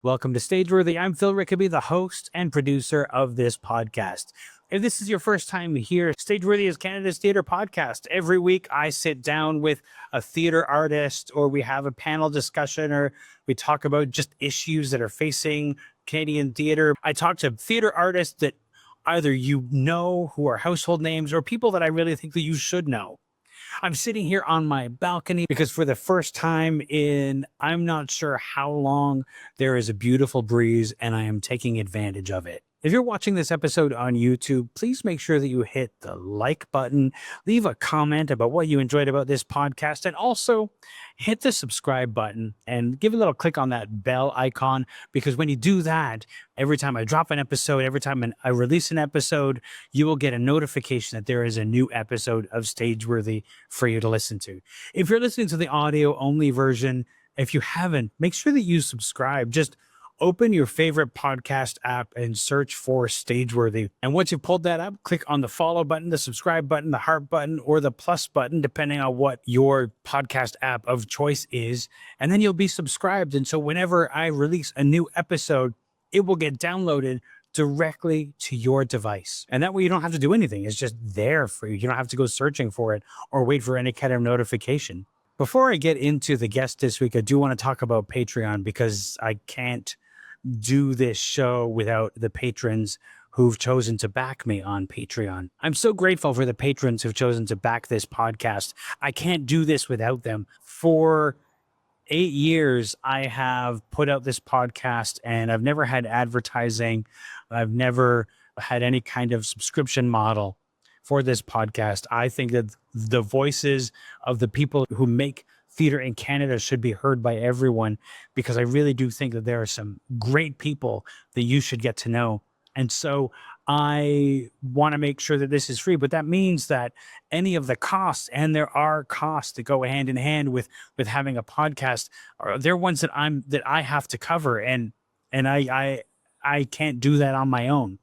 Welcome to Stageworthy. I'm Phil Rickaby, the host and producer of this podcast. If this is your first time here, Stageworthy is Canada's theater podcast. Every week, I sit down with a theater artist, or we have a panel discussion, or we talk about just issues that are facing Canadian theater. I talk to theater artists that either you know, who are household names, or people that I really think that you should know. I'm sitting here on my balcony because for the first time in I'm not sure how long, there is a beautiful breeze and I am taking advantage of it. If you're watching this episode on YouTube, please make sure that you hit the like button, leave a comment about what you enjoyed about this podcast, and also hit the subscribe button and give a little click on that bell icon, because when you do that, every time I drop an episode, every time I release an episode, you will get a notification that there is a new episode of Stageworthy for you to listen to. If you're listening to the audio only version, if you haven't, make sure that you subscribe. Just open your favorite podcast app and search for Stageworthy. And once you've pulled that up, click on the follow button, the subscribe button, the heart button, or the plus button, depending on what your podcast app of choice is. And then you'll be subscribed. And so whenever I release a new episode, it will get downloaded directly to your device. And that way you don't have to do anything. It's just there for you. You don't have to go searching for it or wait for any kind of notification. Before I get into the guest this week, I do want to talk about Patreon, because I can't do this show without the patrons who've chosen to back me on Patreon. I'm so grateful for the patrons who've chosen to back this podcast. I can't do this without them. For 8 years, I have put out this podcast and I've never had advertising. I've never had any kind of subscription model for this podcast. I think that the voices of the people who make theater in Canada should be heard by everyone, because I really do think that there are some great people that you should get to know. And so I want to make sure that this is free, but that means that any of the costs, and there are costs that go hand in hand with having a podcast, they're ones that I have to cover, and I can't do that on my own.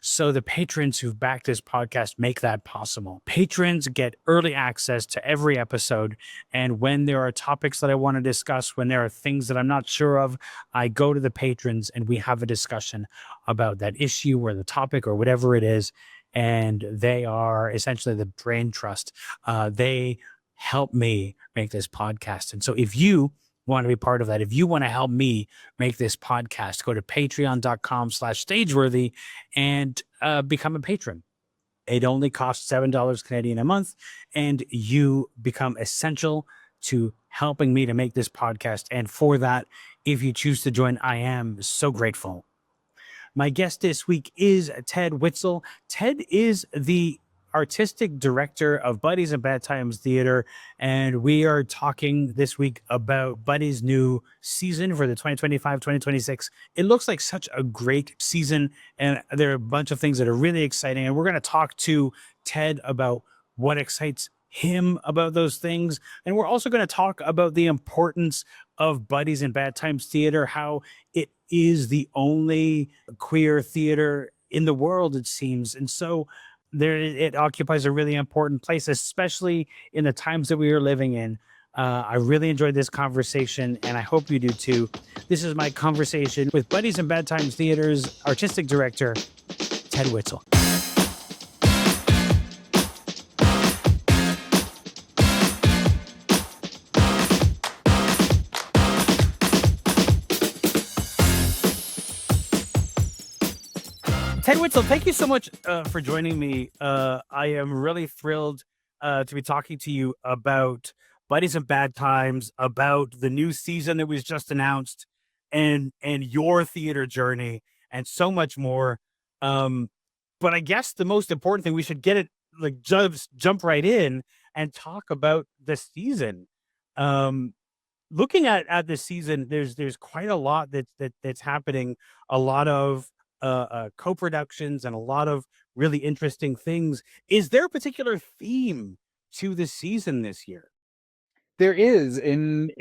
So the patrons who've backed this podcast make that possible. Patrons get early access to every episode. And when there are topics that I want to discuss, when there are things that I'm not sure of, I go to the patrons and we have a discussion about that issue or the topic or whatever it is. And they are essentially the brain trust. They help me make this podcast. And so if you want to be part of that, if you want to help me make this podcast, go to patreon.com/stageworthy and become a patron. It only costs $7 Canadian a month, and you become essential to helping me to make this podcast. And for that, if you choose to join, I am so grateful. My guest this week is Ted Witzel. Ted is the artistic director of Buddies and Bad Times Theater, and we are talking this week about Buddy's new season for the 2025-2026. It looks like such a great season, and there are a bunch of things that are really exciting, and we're going to talk to Ted about what excites him about those things. And we're also going to talk about the importance of Buddies and Bad Times Theater, how it is the only queer theater in the world, it seems. And so it occupies a really important place, especially in the times that we are living in. I really enjoyed this conversation, and I hope you do too. This is my conversation with Buddies and Bad Times Theater's artistic director, Ted Witzel. Ted Witzel, thank you so much for joining me. I am really thrilled to be talking to you about Buddies and Bad Times, about the new season that was just announced, and your theater journey, and so much more. But I guess the most important thing, we should get it, like, jump right in and talk about the season. Looking at the season, there's quite a lot that's happening. A lot of co-productions and a lot of really interesting things. Is there a particular theme to the season this year? There is, and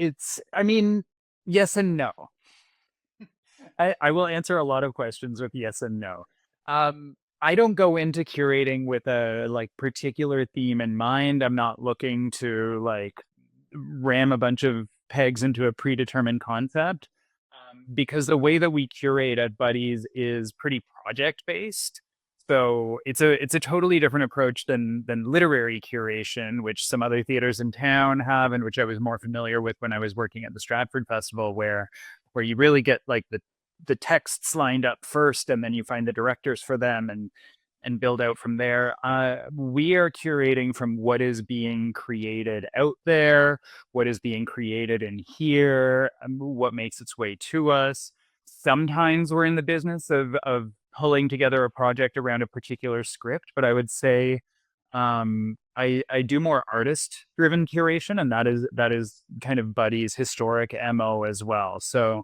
yes and no. I will answer a lot of questions with yes and no. I don't go into curating with a particular theme in mind. I'm not looking to ram a bunch of pegs into a predetermined concept. because the way that we curate at Buddies is pretty project based. So it's a totally different approach than literary curation, which some other theaters in town have, and which I was more familiar with when I was working at the Stratford Festival, where you really get like the texts lined up first, and then you find the directors for them and build out from there. We are curating from what is being created out there, what is being created in here, what makes its way to us. Sometimes we're in the business of pulling together a project around a particular script, but I would say I do more artist driven curation, and that is kind of Buddy's historic MO as well. So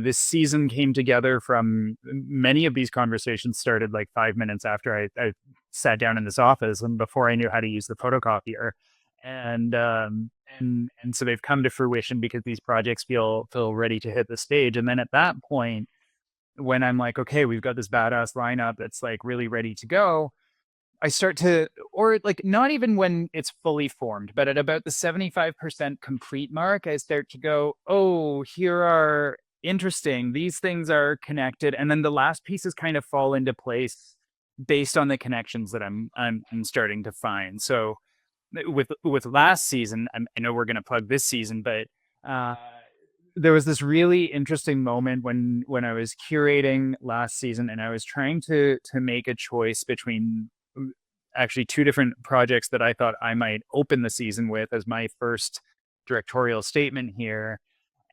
this season came together from many of these conversations started like 5 minutes after I sat down in this office and before I knew how to use the photocopier. And and so they've come to fruition because these projects feel ready to hit the stage. And then at that point, when I'm like, okay, we've got this badass lineup that's like really ready to go, I start to, or like not even when it's fully formed, but at about the 75% complete mark, I start to go, oh, here are interesting, these things are connected. And then the last pieces kind of fall into place based on the connections that I'm starting to find. So with last season, I know we're going to plug this season, but uh, there was this really interesting moment when I was curating last season and I was trying to make a choice between actually two different projects that I thought I might open the season with as my first directorial statement here.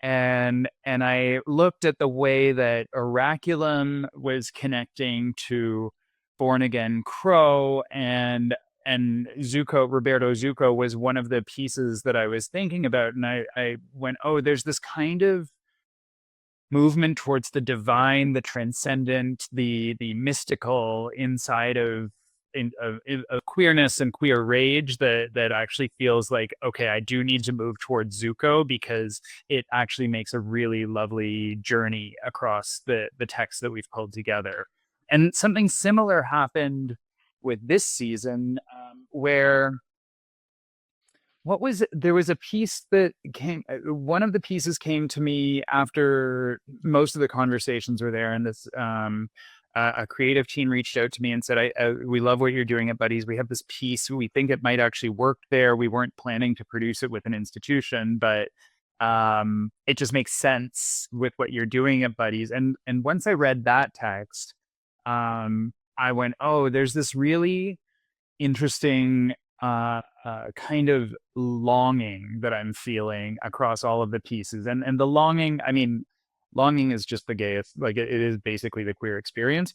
And I looked at the way that Oraculum was connecting to Born Again Crow, and Zuko, Roberto Zuko was one of the pieces that I was thinking about. And I went, oh, there's this kind of movement towards the divine, the transcendent, the mystical inside of queerness and queer rage that actually feels like, okay, I do need to move towards Zuko because it actually makes a really lovely journey across the text that we've pulled together. And something similar happened with this season, where there was a piece that came, one of the pieces came to me after most of the conversations were there, and this a creative team reached out to me and said, we love what you're doing at Buddies, we have this piece, we think it might actually work there, we weren't planning to produce it with an institution, but it just makes sense with what you're doing at Buddies. And once I read that text, I went, oh, there's this really interesting kind of longing that I'm feeling across all of the pieces. And the longing, I mean, longing is just the gayest, like it is basically the queer experience.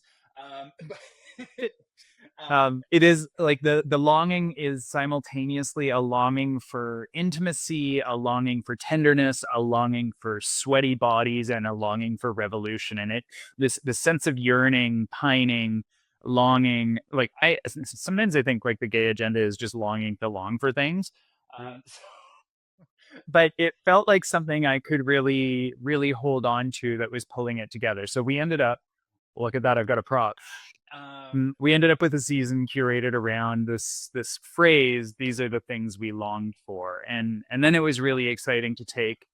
But it is like the longing is simultaneously a longing for intimacy, a longing for tenderness, a longing for sweaty bodies, and a longing for revolution. And this sense of yearning, pining, longing, like I sometimes I think like the gay agenda is just longing to long for things. Um, but it felt like something I could really hold on to that was pulling it together. So we ended up, look at that, I've got a prop. We ended up with a season curated around this phrase, these are the things we longed for. And then it was really exciting to take,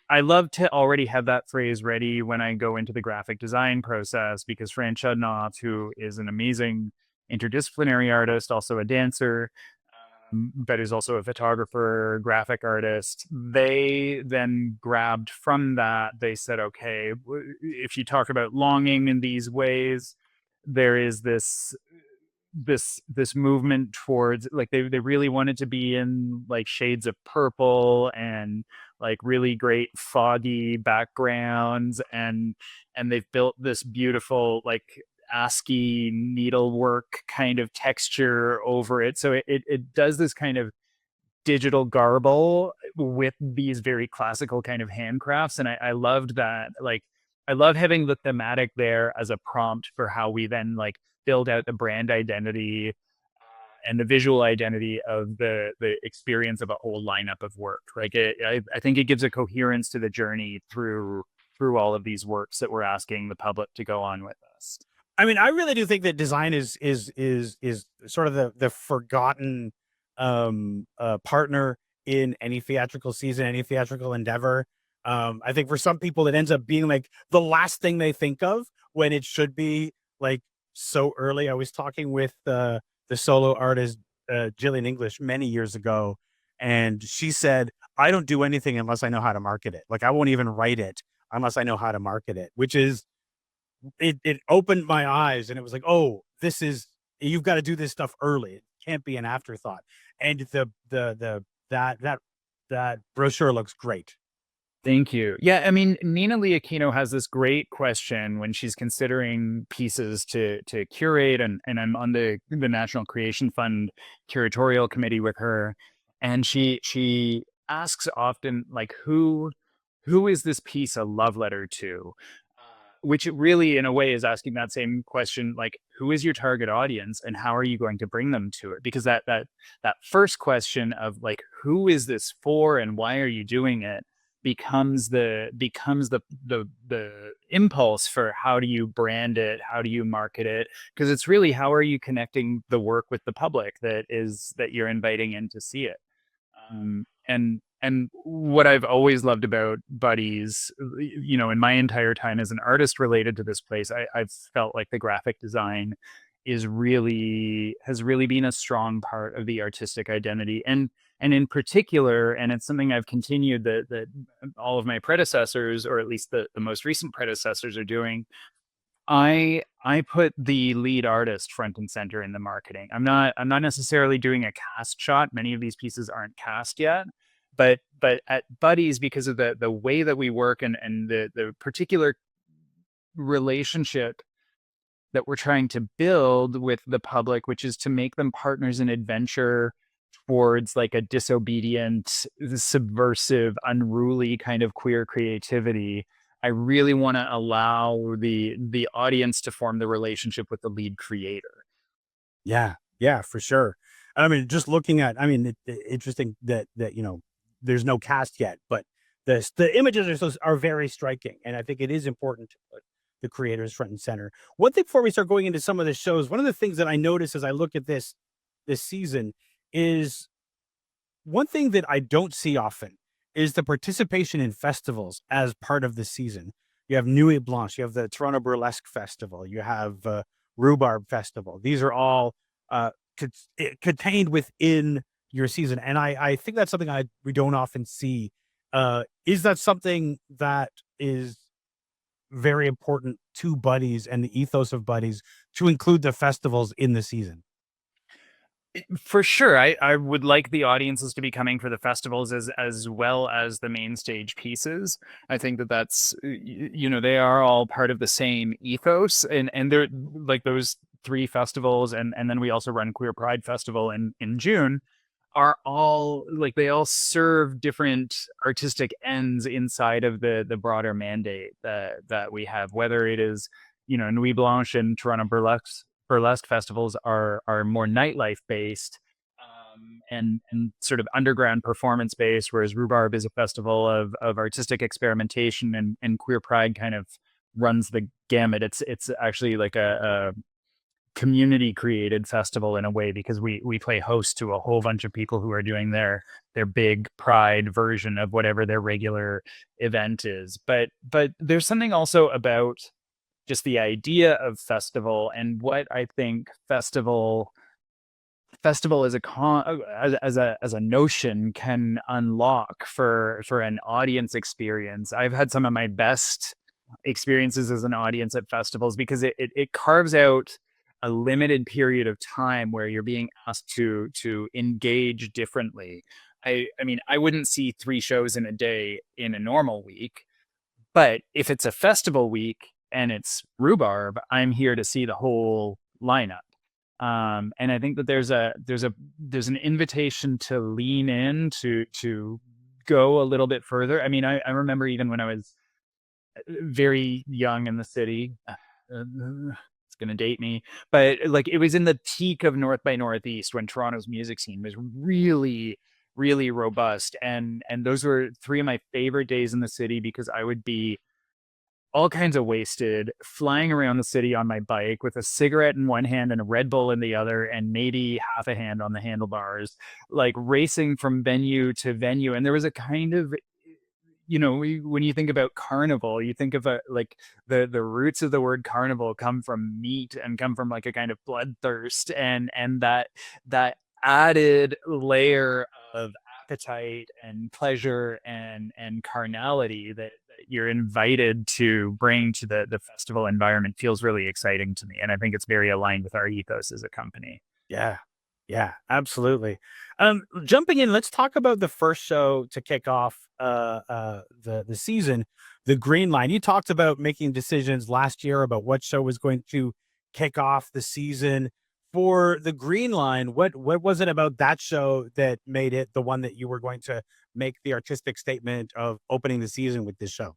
I love to already have that phrase ready when I go into the graphic design process, because Fran Chudnoff, who is an amazing interdisciplinary artist, also a dancer, but is also a photographer, graphic artist, they then grabbed from that. They said, okay, if you talk about longing in these ways, there is this movement towards, like, they really wanted to be in like shades of purple and like really great foggy backgrounds, and they've built this beautiful like ASCII needlework kind of texture over it, so it does this kind of digital garble with these very classical kind of handcrafts. And I loved that. Like, I love having the thematic there as a prompt for how we then like build out the brand identity and the visual identity of the experience of a whole lineup of work. Like I think it gives a coherence to the journey through all of these works that we're asking the public to go on with us. I mean, I really do think that design is sort of the forgotten partner in any theatrical season, any theatrical endeavor. I think for some people it ends up being like the last thing they think of when it should be like so early. I was talking with the solo artist Jillian English many years ago, and she said, "I don't do anything unless I know how to market it. Like I won't even write it unless I know how to market it," which is it opened my eyes, and it was like, "Oh, this is you've got to do this stuff early. It can't be an afterthought." And that brochure looks great. Thank you. Yeah, I mean, Nina Liakino has this great question when she's considering pieces to curate, and I'm on the National Creation Fund curatorial committee with her, and she asks often like who is this piece a love letter to? Which it really, in a way, is asking that same question, like who is your target audience and how are you going to bring them to it? Because that first question of like who is this for and why are you doing it becomes the impulse for how do you brand it, how do you market it, because it's really how are you connecting the work with the public that you're inviting in to see it. And what I've always loved about Buddies, in my entire time as an artist related to this place, I've felt like the graphic design has really been a strong part of the artistic identity. And in particular, and it's something I've continued that all of my predecessors, or at least the most recent predecessors, are doing. I put the lead artist front and center in the marketing. I'm not necessarily doing a cast shot. Many of these pieces aren't cast yet, but at Buddies, because of the way that we work and the particular relationship that we're trying to build with the public, which is to make them partners in adventure towards like a disobedient, subversive, unruly kind of queer creativity. I really want to allow the audience to form the relationship with the lead creator. Yeah, yeah, for sure. I mean, just looking at, I mean, interesting that there's no cast yet, but the images are very striking, and I think it is important to put the creators front and center. One thing before we start going into some of the shows, one of the things that I notice as I look at this season is one thing that I don't see often is the participation in festivals as part of the season. You have Nuit Blanche, you have the Toronto Burlesque Festival, you have Rhubarb Festival. These are all contained within your season, and I think that's something we don't often see. Is that something that is very important to Buddies and the ethos of Buddies to include the festivals in the season? For sure, I would like the audiences to be coming for the festivals as well as the main stage pieces. I think that's they are all part of the same ethos, and they're like those three festivals, and then we also run Queer Pride Festival in June, are all like they all serve different artistic ends inside of the broader mandate that we have, whether it is Nuit Blanche and Toronto burlesque festivals are more nightlife based, and sort of underground performance based, whereas Rhubarb is a festival of artistic experimentation, and Queer Pride kind of runs the gamut. It's actually like a community created festival in a way, because we play host to a whole bunch of people who are doing their big pride version of whatever their regular event is. But there's something also about just the idea of festival, and what I think festival as a notion can unlock for an audience experience. I've had some of my best experiences as an audience at festivals, because it carves out a limited period of time where you're being asked to engage differently. I mean, I wouldn't see 3 shows in a day in a normal week, but if it's a festival week and it's Rhubarb, I'm here to see the whole lineup. And I think that there's an invitation to lean in, to go a little bit further. I mean, I remember even when I was very young in the city. It's gonna date me, but like it was in the peak of North by Northeast, when Toronto's music scene was really, really robust, and those were 3 of my favorite days in the city, because I would be all kinds of wasted, flying around the city on my bike with a cigarette in one hand and a Red Bull in the other, and maybe half a hand on the handlebars, like racing from venue to venue. And there was a kind of when you think about carnival, you think of like the roots of the word carnival come from meat and come from like a kind of bloodthirst, and that added layer of appetite and pleasure and carnality that you're invited to bring to the festival environment feels really exciting to me, and I think it's very aligned with our ethos as a company. Yeah. Yeah, absolutely. Jumping in, let's talk about the first show to kick off the season, the Green Line. You talked about making decisions last year about what show was going to kick off the season. For the Green Line, what was it about that show that made it the one that you were going to make the artistic statement of opening the season with this show?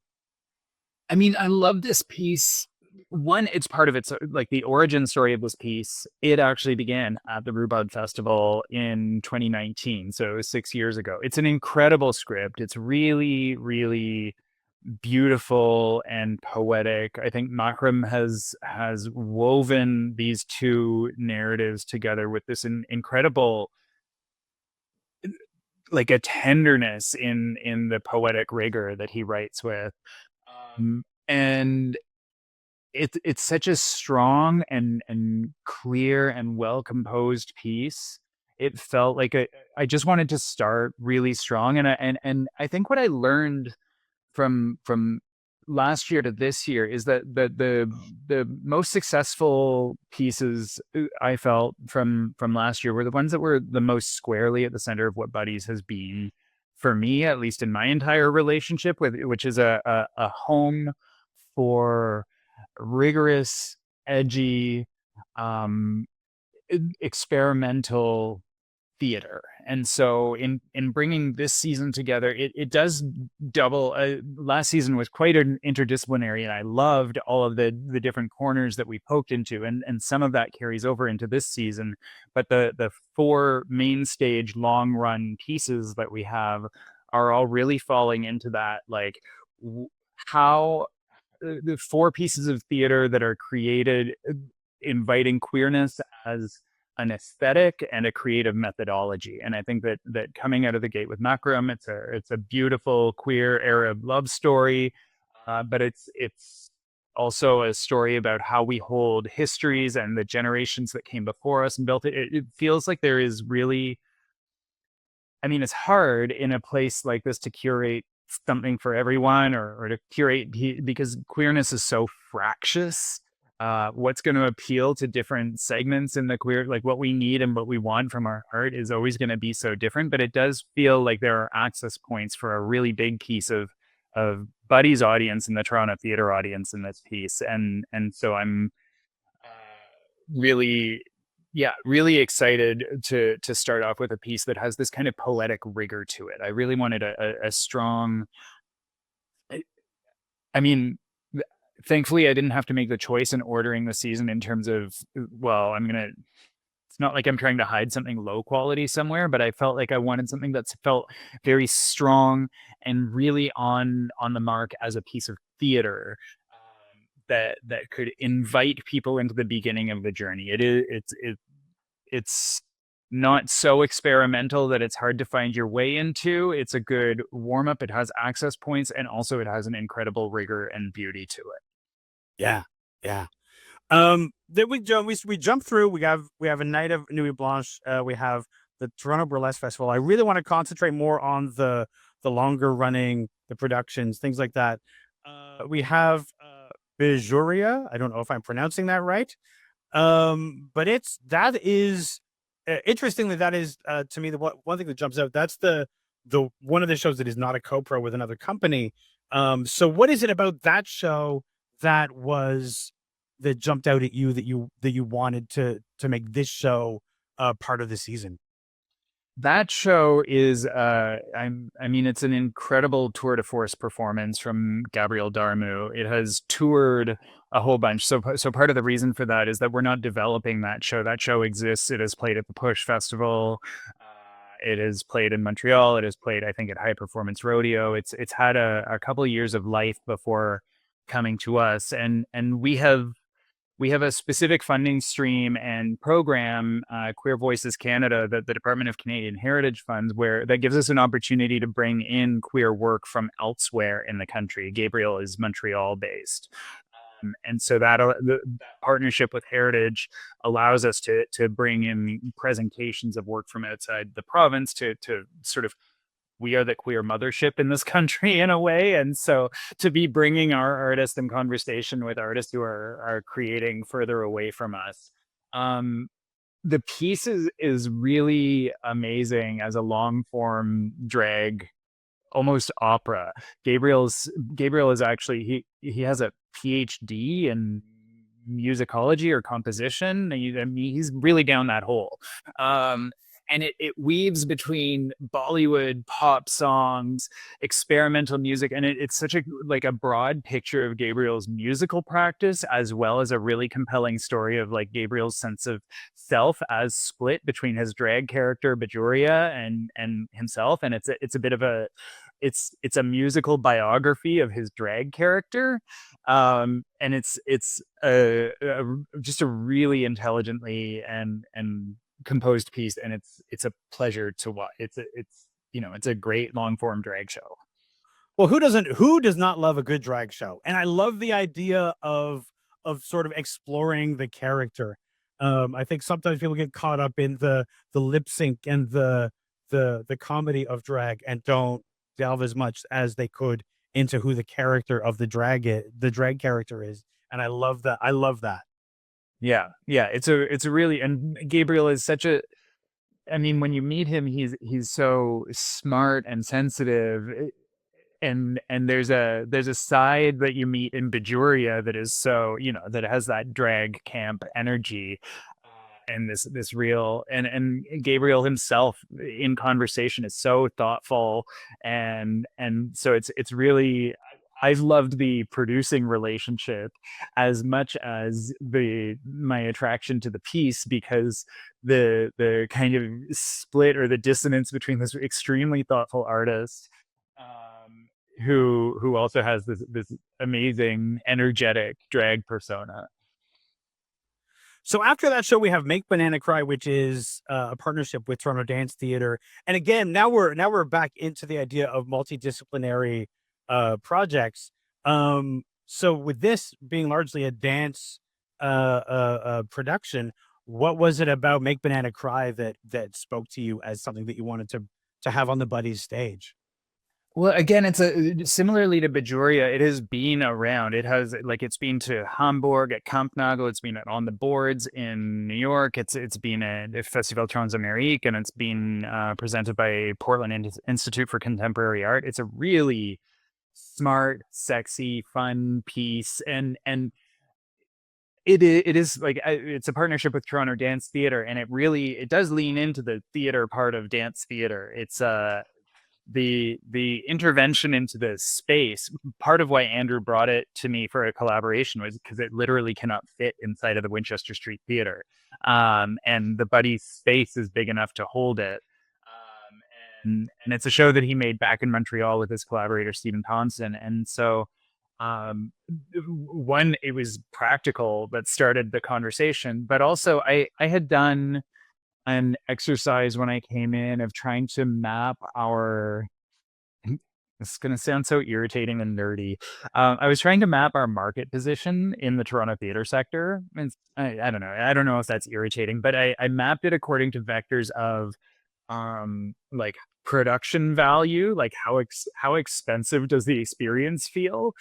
I mean, I love this piece. One, it's part of it's like the origin story of this piece. It actually began at the Rhubarb Festival in 2019, so it was 6 years ago. It's an incredible script. It's really, really beautiful and poetic. I think Makram has woven these two narratives together with this incredible, like, a tenderness in the poetic rigor that he writes with. And it's such a strong and clear and well composed piece. It felt like I just wanted to start really strong, and I think what I learned from last year to this year is that the most successful pieces I felt from last year were the ones that were the most squarely at the center of what Buddies has been for me, at least in my entire relationship with, which is a home for rigorous, edgy, um, experimental theater. And so in bringing this season together, it does double. Last season was quite an interdisciplinary, and I loved all of the different corners that we poked into, and some of that carries over into this season. But the four main stage long run pieces that we have are all really falling into that, like, how the four pieces of theater that are created inviting queerness as an aesthetic and a creative methodology. And I think that coming out of the gate with Makram, it's a beautiful queer Arab love story, but it's also a story about how we hold histories and the generations that came before us and built it. It feels like there is really, I mean, it's hard in a place like this to curate something for everyone, or to curate, because queerness is so fractious. What's going to appeal to different segments in the queer, like what we need and what we want from our art, is always going to be so different. But it does feel like there are access points for a really big piece of Buddy's audience and the Toronto theater audience in this piece. And so I'm really, yeah, really excited to start off with a piece that has this kind of poetic rigor to it. I really wanted a strong, I mean, thankfully I didn't have to make the choice in ordering the season in terms of, well, it's not like I'm trying to hide something low quality somewhere, but I felt like I wanted something that's felt very strong and really on the mark as a piece of theater, that could invite people into the beginning of the journey. It's not so experimental that it's hard to find your way into. It's a good warm up. It has access points, and also it has an incredible rigor and beauty to it. Yeah, yeah. Then we jump through. We have a night of Nuit Blanche. We have the Toronto Burlesque Festival. I really want to concentrate more on the longer running, the productions, things like that. We have Bijuria. I don't know if I'm pronouncing that right. But that is interestingly, that is to me the one thing that jumps out. That's the one of the shows that is not a co-pro with another company. So what is it about that show that was that jumped out at you that you wanted to make this show part of the season? That show is, I mean, it's an incredible tour de force performance from Gabriel Darmou. It has toured a whole bunch. So part of the reason for that is that we're not developing that show. That show exists. It has played at the Push Festival. It has played in Montreal. It has played, I think, at High Performance Rodeo. It's had a couple of years of life before coming to us, and we have we have a specific funding stream and program, Queer Voices Canada, that the Department of Canadian Heritage funds, where that gives us an opportunity to bring in queer work from elsewhere in the country. Gabriel is Montreal based. And so that partnership with Heritage allows us to bring in presentations of work from outside the province to sort of, we are the queer mothership in this country in a way. And so to be bringing our artists in conversation with artists who are creating further away from us. The piece is really amazing as a long form drag, almost opera. Gabriel is actually, he has a PhD in musicology or composition. I mean, he's really down that hole. And it weaves between Bollywood pop songs, experimental music, and it's such a like a broad picture of Gabriel's musical practice, as well as a really compelling story of like Gabriel's sense of self as split between his drag character Bajuria and himself. And it's a bit of a, it's a musical biography of his drag character. And it's just a really intelligently and composed piece, and it's a pleasure to watch. It's a great long form drag show. Well, who does not love a good drag show? And I love the idea of sort of exploring the character. I think sometimes people get caught up in the lip sync and the comedy of drag and don't delve as much as they could into who the character of the drag character is. And I love that. I love that. Yeah, it's a really, and Gabriel is such a, I mean, when you meet him, he's so smart and sensitive. And there's a side that you meet in Bajuria that is so, that has that drag camp energy. And this real, and Gabriel himself in conversation is so thoughtful. And so it's really, I've loved the producing relationship as much as my attraction to the piece, because the kind of split or the dissonance between this extremely thoughtful artist, who also has this amazing energetic drag persona. So after that show, we have Make Banana Cry, which is a partnership with Toronto Dance Theatre. And again, now we're back into the idea of multidisciplinary projects. So with this being largely a dance production, what was it about Make Banana Cry that spoke to you as something that you wanted to have on the Buddies stage? Well, again, it's similarly to Bajuria, it has been around. It has, like, it's been to Hamburg at Kampnagel. It's been on the boards in New York. It's been at Festival Transamérique, and it's been presented by Portland Institute for Contemporary Art. It's a really smart, sexy, fun piece, and it is like, it's a partnership with Toronto Dance Theatre, and it does lean into the theater part of dance theater. It's the intervention into this space. Part of why Andrew brought it to me for a collaboration was because it literally cannot fit inside of the Winchester Street Theater, and the Buddy space is big enough to hold it. And it's a show that he made back in Montreal with his collaborator Stephen Thompson. And so, one, it was practical that started the conversation, but also I had done an exercise when I came in of trying to map our, this is going to sound so irritating and nerdy. I was trying to map our market position in the Toronto theater sector. And I don't know. I don't know if that's irritating, but I mapped it according to vectors of like production value, like how expensive does the experience feel,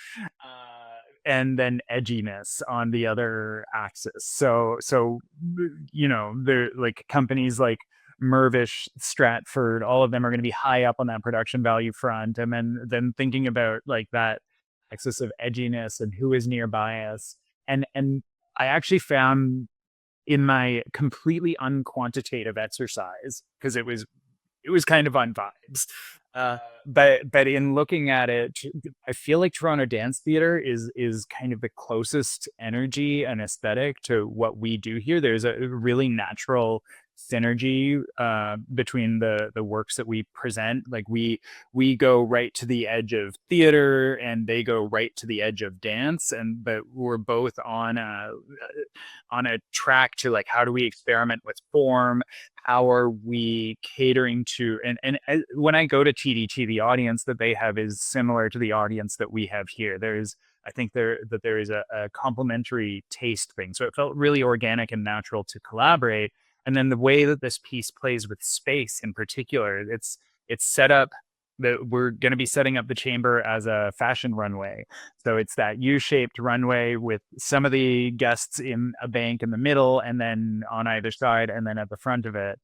and then edginess on the other axis. So they're like companies like Mirvish, Stratford, all of them are going to be high up on that production value front, and then thinking about like that axis of edginess and who is nearby us. And I actually found, in my completely unquantitative exercise, because it was kind of on vibes, but in looking at it, I feel like Toronto Dance Theatre is kind of the closest energy and aesthetic to what we do here. There's a really natural synergy between the works that we present. Like we go right to the edge of theater and they go right to the edge of dance, and but we're both on a track to like, how do we experiment with form, how are we catering to, and when I go to TDT, the audience that they have is similar to the audience that we have here. I think there is a complementary taste thing. So it felt really organic and natural to collaborate. And then the way that this piece plays with space in particular, it's set up that we're going to be setting up the chamber as a fashion runway. So it's that U-shaped runway with some of the guests in a bank in the middle and then on either side and then at the front of it.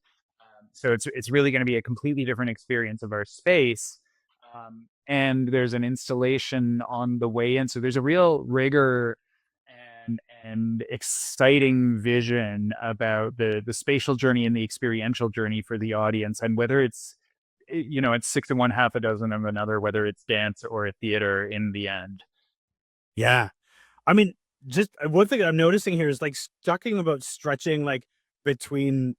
So it's really going to be a completely different experience of our space. And there's an installation on the way in. So there's a real rigor and exciting vision about the spatial journey and the experiential journey for the audience. And whether it's, it's six of one, half a dozen of another, whether it's dance or theater in the end. Yeah. I mean, just one thing I'm noticing here is like talking about stretching like between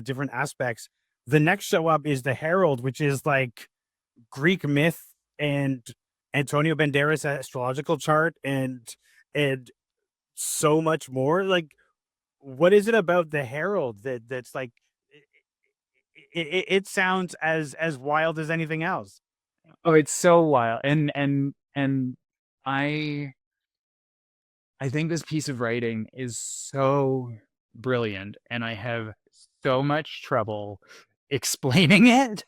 different aspects. The next show up is the Herald, which is like Greek myth and Antonio Banderas' astrological chart and so much more. Like, what is it about the Herald that's like it sounds as wild as anything else? Oh, it's so wild. And I I think this piece of writing is so brilliant, and I have so much trouble explaining it.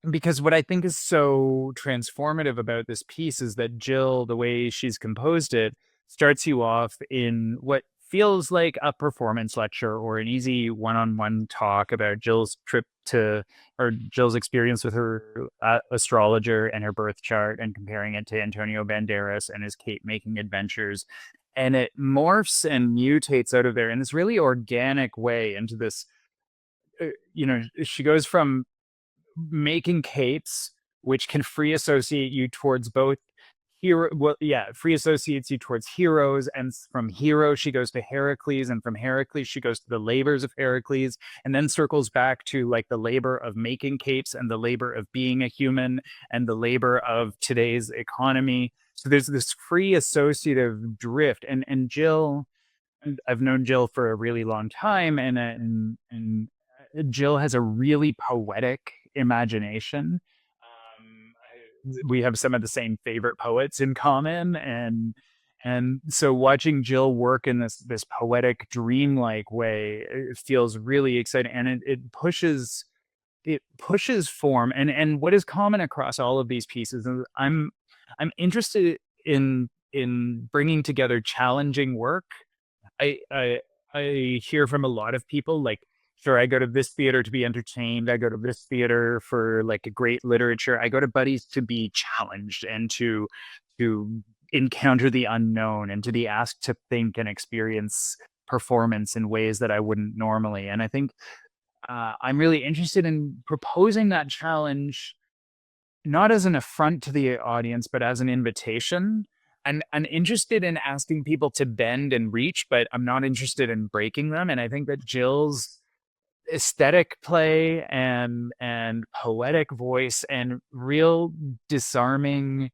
Because what I think is so transformative about this piece is that Jill, the way she's composed it, starts you off in what feels like a performance lecture or an easy one-on-one talk about Jill's trip to, or Jill's experience with her astrologer and her birth chart, and comparing it to Antonio Banderas and his Cape making adventures. And it morphs and mutates out of there in this really organic way into this, she goes from making capes, which can free associate you towards both free associates you towards heroes, and from hero she goes to Heracles, and from Heracles she goes to the labors of Heracles, and then circles back to like the labor of making capes and the labor of being a human and the labor of today's economy. So there's this free associative drift, and Jill, I've known Jill for a really long time, and Jill has a really poetic imagination. We have some of the same favorite poets in common, and so watching Jill work in this poetic, dreamlike way, it feels really exciting, and it pushes form, and what is common across all of these pieces. And I'm interested in bringing together challenging work. I hear from a lot of people like, sure, I go to this theater to be entertained. I go to this theater for like a great literature. I go to Buddies to be challenged and to encounter the unknown and to be asked to think and experience performance in ways that I wouldn't normally. And I think I'm really interested in proposing that challenge, not as an affront to the audience, but as an invitation. And I'm interested in asking people to bend and reach, but I'm not interested in breaking them. And I think that Jill's aesthetic play and poetic voice and real disarming,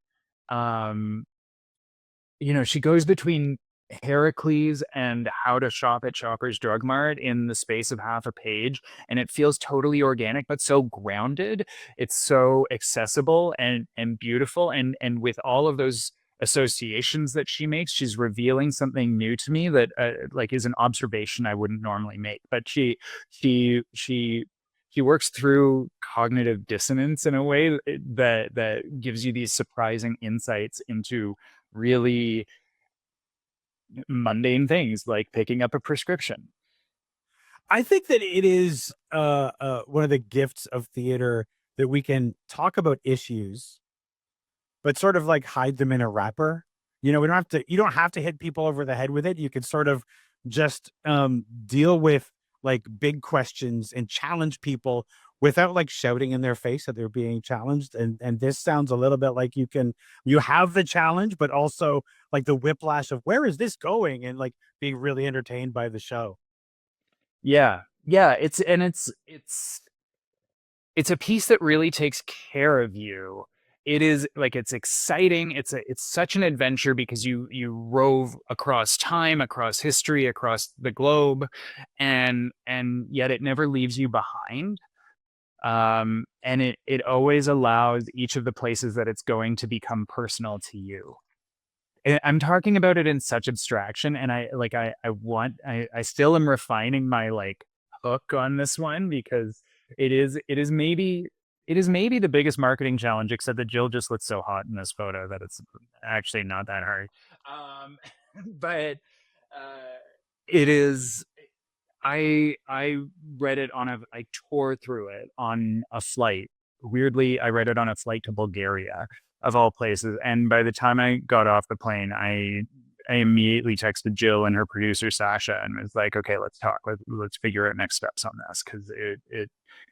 she goes between Heracles and How to Shop at Shoppers Drug Mart in the space of half a page, and it feels totally organic but so grounded. It's so accessible and beautiful, and with all of those associations that she makes, she's revealing something new to me that like is an observation I wouldn't normally make. But she works through cognitive dissonance in a way that gives you these surprising insights into really mundane things like picking up a prescription. I think that it is one of the gifts of theater that we can talk about issues, but sort of like hide them in a wrapper. We don't have to. You don't have to hit people over the head with it. You can sort of just deal with like big questions and challenge people without like shouting in their face that they're being challenged. And this sounds a little bit like you have the challenge, but also like the whiplash of where is this going, and like being really entertained by the show. Yeah. Yeah. It's a piece that really takes care of you. It is like it's exciting. It's such an adventure because you rove across time, across history, across the globe, and yet it never leaves you behind. And it always allows each of the places that it's going to become personal to you. I'm talking about it in such abstraction, and I still am refining my like hook on this one because it is maybe the biggest marketing challenge, except that Jill just looks so hot in this photo that it's actually not that hard. Um, but uh, it is. I read it I tore through it on a flight. Weirdly, I read it on a flight to Bulgaria, of all places. And by the time I got off the plane, I immediately texted Jill and her producer Sasha and was like, "Okay, let's talk. Let's figure out next steps on this." Because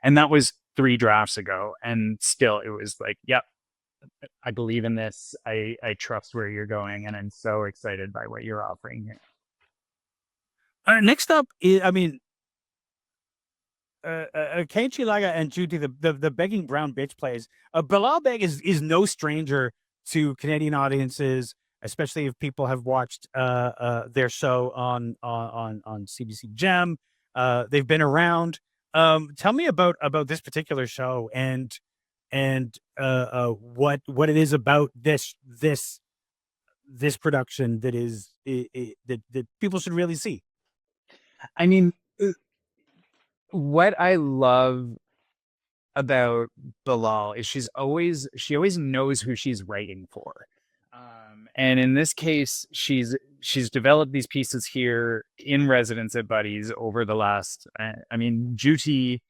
and that was 3 drafts ago, and still it was like, "Yep, I believe in this. I trust where you're going, and I'm so excited by what you're offering here." Next up, I mean, Keiichi Laga and Judy, the begging brown bitch plays. Bilal Beg is no stranger to Canadian audiences, especially if people have watched their show on CBC Gem. They've been around. Tell me about this particular show and what it is about this production that is that people should really see. I mean, what I love about Bilal is she always knows who she's writing for. And in this case, she's developed these pieces here in residence at Buddy's over the last. I mean, Juti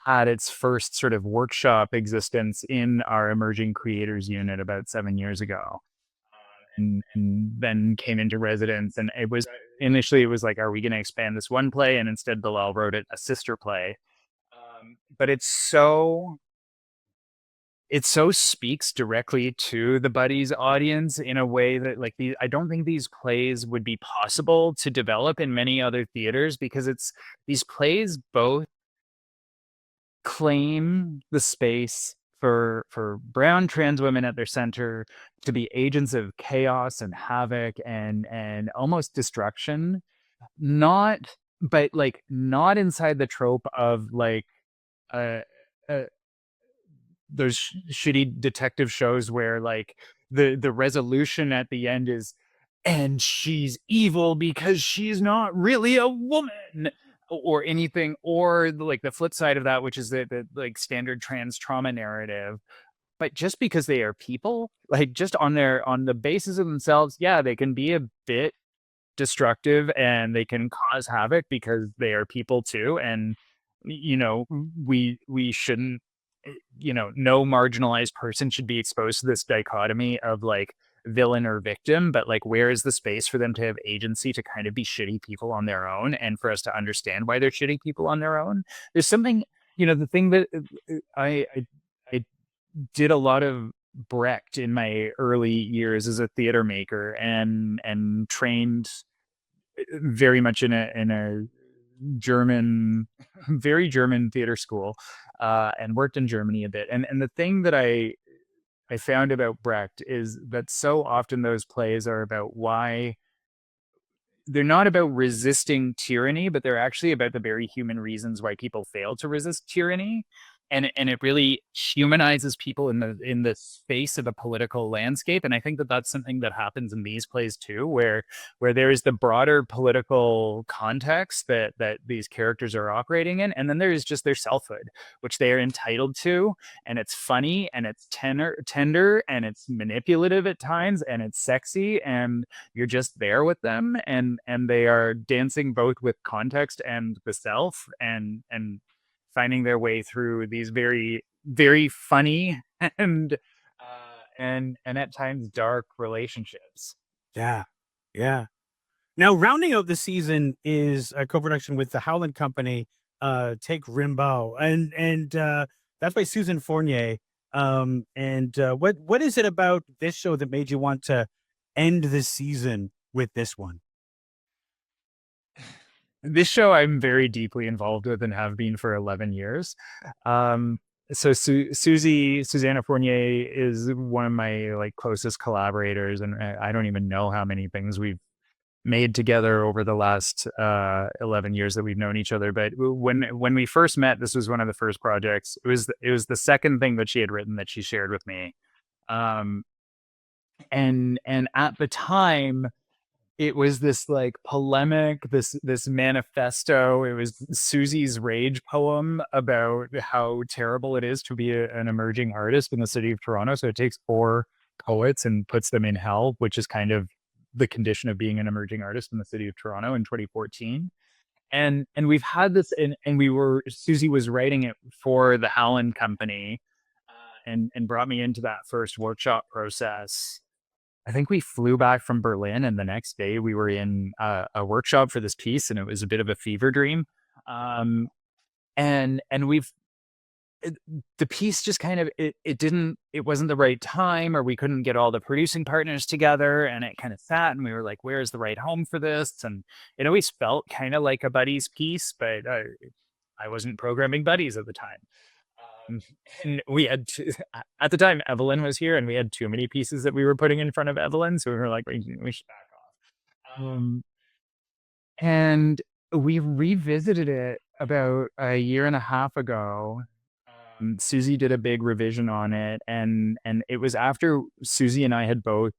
had its first sort of workshop existence in our emerging creators unit about 7 years ago, and then came into residence. And it was initially it was like, are we going to expand this one play? And instead, Bilal wrote it a sister play. But it so speaks directly to the Buddies audience in a way that like I don't think these plays would be possible to develop in many other theaters because it's these plays both claim the space for brown trans women at their center to be agents of chaos and havoc and almost destruction, not but like not inside the trope of like uh, uh those shitty detective shows where like the resolution at the end is and she's evil because she's not really a woman or anything, or like the flip side of that, which is the like standard trans trauma narrative. But just because they are people, like just on the basis of themselves, yeah, they can be a bit destructive and they can cause havoc because they are people too. And we shouldn't, no marginalized person should be exposed to this dichotomy of like villain or victim, but like where is the space for them to have agency to kind of be shitty people on their own and for us to understand why they're shitty people on their own. There's something, the thing that I did a lot of Brecht in my early years as a theater maker and trained very much in a German, very German theater school, and worked in Germany a bit. And the thing that I found about Brecht is that so often those plays are about why they're not about resisting tyranny, but they're actually about the very human reasons why people fail to resist tyranny. And it really humanizes people in the space of a political landscape. And I think that that's something that happens in these plays too, where there is the broader political context that these characters are operating in, and then there is just their selfhood, which they are entitled to, and it's funny and it's tender and it's manipulative at times and it's sexy and you're just there with them, and they are dancing both with context and the self and finding their way through these very very funny and at times dark relationships. Yeah, yeah. Now, rounding out the season is a co-production with the Howland Company, Take Rimbaud, and that's by Susan Fournier. And what is it about this show that made you want to end the season with this one? this show I'm very deeply involved with and have been for 11 years. Um, so Susanna Fournier is one of my like closest collaborators, and I don't even know how many things we've made together over the last 11 years that we've known each other. But when we first met, this was one of the first projects. It was the second thing that she had written that she shared with me. Um, and at the time it was this like polemic, this manifesto. It was Susie's rage poem about how terrible it is to be an emerging artist in the city of Toronto. So it takes four poets and puts them in hell, which is kind of the condition of being an emerging artist in the city of Toronto in 2014. And we've had this, and Susie was writing it for the Howland Company, and brought me into that first workshop process. I think we flew back from Berlin, and the next day we were in a workshop for this piece, and it was a bit of a fever dream. Um, and the piece just kind of it wasn't the right time, or we couldn't get all the producing partners together, and it kind of sat, and we were like, where's the right home for this? And it always felt kind of like a buddies piece, but I wasn't programming buddies at the time. Um, and we had at the time Evelyn was here, and we had too many pieces that we were putting in front of Evelyn, so we were like, we should back off. And we revisited it about a year and a half ago. Susie did a big revision on it, and it was after Susie and I had both,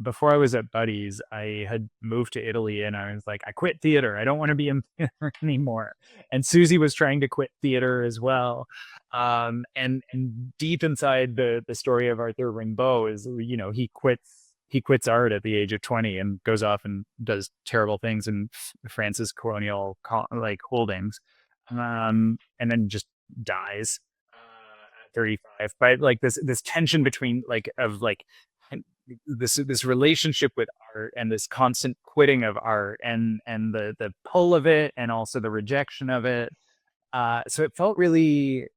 before I was at Buddies, I had moved to Italy, and I was like, I quit theater. I don't want to be in theater anymore. And Susie was trying to quit theater as well. And deep inside the story of Arthur Rimbaud is, he quits art at the age of 20 and goes off and does terrible things in France's colonial like holdings, and then just dies at 35. But like this tension between like of like this relationship with art and this constant quitting of art, and the pull of it, and also the rejection of it. So it felt really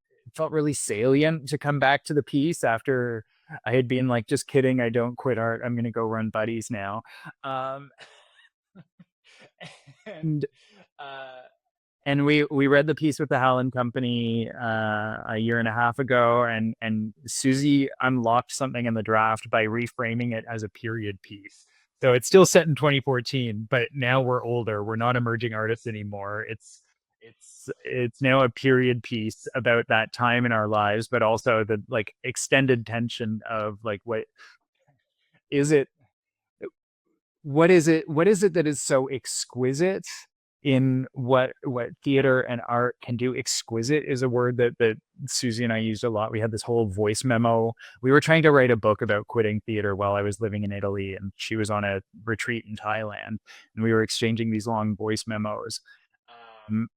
salient to come back to the piece after I had been like, just kidding, I don't quit art, I'm gonna go run Buddies now. um and uh we read the piece with the Howland Company a year and a half ago, and Susie unlocked something in the draft by reframing it as a period piece. So it's still set in 2014, but now we're older. We're not emerging artists anymore. It's now a period piece about that time in our lives, but also the like extended tension of like, is it what is it that is so exquisite in what theater and art can do? Exquisite is a word that Susie and I used a lot. We had this whole voice memo. We were trying to write a book about quitting theater while I was living in Italy, and she was on a retreat in Thailand, and we were exchanging these long voice memos. um,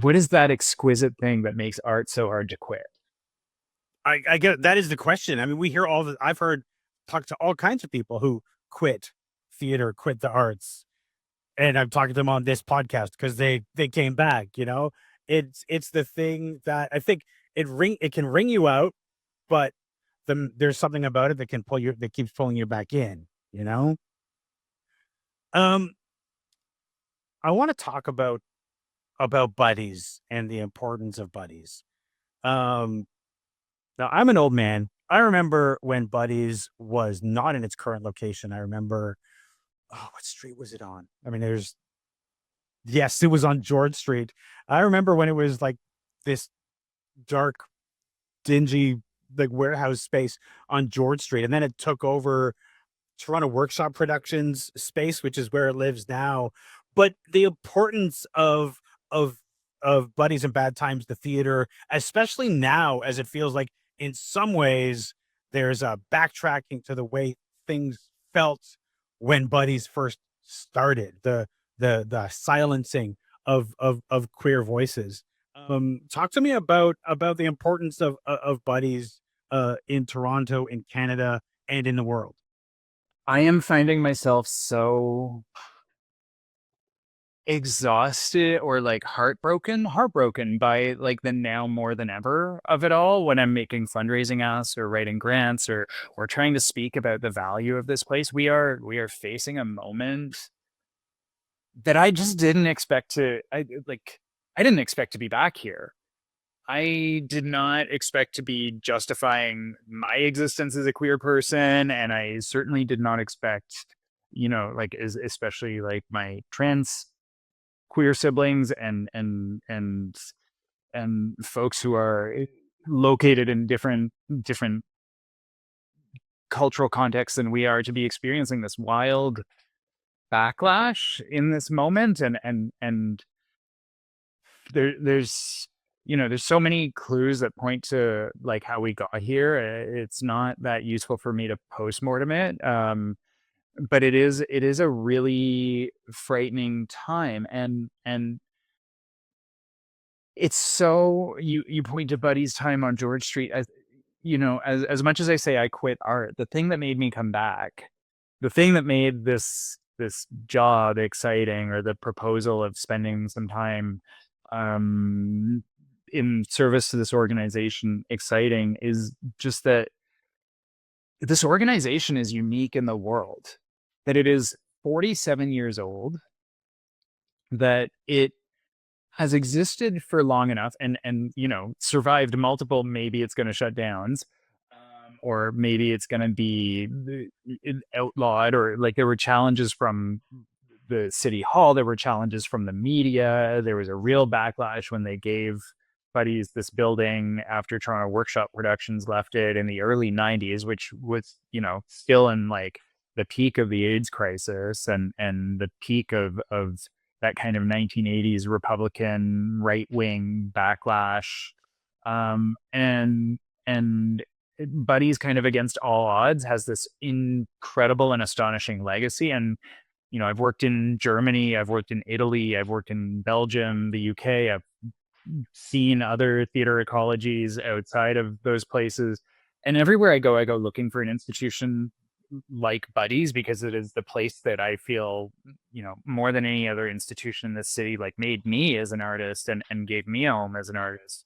what is that exquisite thing that makes art so hard to quit? I get it. That is the question. I mean, we hear I've heard talk to all kinds of people who quit theater, quit the arts, and I'm talking to them on this podcast because they came back. It's the thing that I think it can ring you out, but there's something about it that can that keeps pulling you back in. You know. Um, I want to talk about buddies and the importance of buddies. Um, Now I'm an old man. I remember when Buddies was not in its current location. I remember, oh, what street was it on? I mean, yes, it was on George Street. I remember when it was like this dark, dingy, like warehouse space on George Street, and then it took over Toronto Workshop Productions space, which is where it lives now. But the importance of Buddies and Bad Times, the theater, especially now, as it feels like in some ways there's a backtracking to the way things felt when Buddies first started. The silencing of queer voices. Talk to me about the importance of Buddies in Toronto, in Canada, and in the world. I am finding myself so exhausted or like heartbroken by like the now more than ever of it all, when I'm making fundraising asks or writing grants, or trying to speak about the value of this place. We are facing a moment that I just didn't expect to. I didn't expect to be back here. I did not expect to be justifying my existence as a queer person, and I certainly did not expect, like especially like my trans queer siblings and folks who are located in different cultural contexts than we are to be experiencing this wild backlash in this moment. And there's so many clues that point to like how we got here. It's not that useful for me to postmortem it, but it is a really frightening time. And it's so, you point to Buddy's time on George Street. As as much as I say I quit art, the thing that made me come back, the thing that made this job exciting, or the proposal of spending some time um in service to this organization exciting, is just that this organization is unique in the world, that it is 47 years old, that it has existed for long enough, and survived multiple, maybe it's going to shut downs, or maybe it's going to be outlawed, or like there were challenges from the city hall, there were challenges from the media, there was a real backlash when they gave Buddies this building after Toronto Workshop Productions left it in the early 90s, which was still in like the peak of the AIDS crisis, and the peak of that kind of 1980s Republican right wing backlash. And Buddy's kind of against all odds has this incredible and astonishing legacy. And I've worked in Germany, I've worked in Italy, I've worked in Belgium, the UK. I've seen other theater ecologies outside of those places, and everywhere I go looking for an institution like Buddies, because it is the place that I feel, more than any other institution in this city, like made me as an artist, and gave me a home as an artist.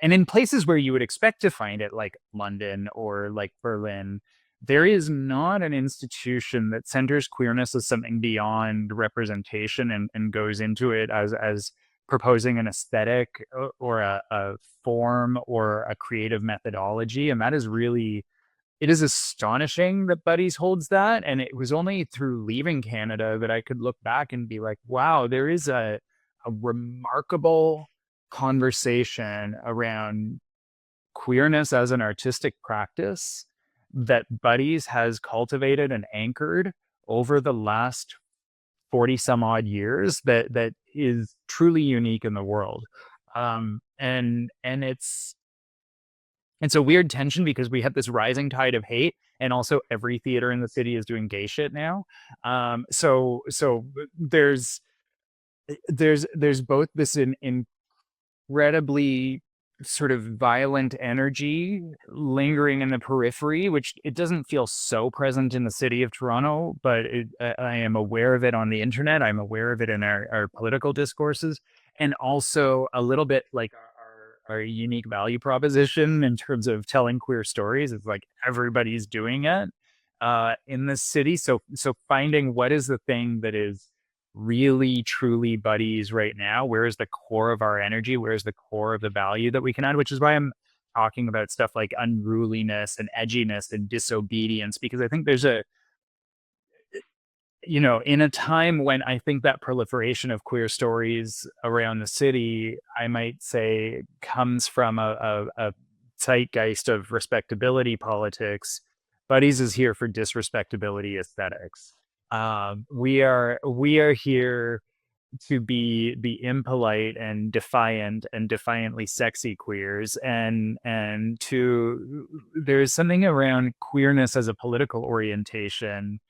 And in places where you would expect to find it, like London or like Berlin, there is not an institution that centers queerness as something beyond representation, and goes into it as proposing an aesthetic, or a form, or a creative methodology. And that is really, it is astonishing that Buddies holds that. And it was only through leaving Canada that I could look back and be like, wow, there is a remarkable conversation around queerness as an artistic practice that Buddies has cultivated and anchored over the last 40 some odd years, that is truly unique in the world. And it's a weird tension, because we have this rising tide of hate, and also every theater in the city is doing gay shit now. So there's both this incredibly sort of violent energy lingering in the periphery, which it doesn't feel so present in the city of Toronto, but I am aware of it on the internet. I'm aware of it in our political discourses, and also a little bit like our unique value proposition in terms of telling queer stories. It's like everybody's doing it in this city. So finding what is the thing that is really truly Buddies right now, where is the core of our energy, where is the core of the value that we can add, which is why I'm talking about stuff like unruliness and edginess and disobedience, because I think there's in a time when I think that proliferation of queer stories around the city, I might say, comes from a zeitgeist of respectability politics. Buddies is here for disrespectability aesthetics. We are here to be the impolite and defiant and defiantly sexy queers, and to there's something around queerness as a political orientation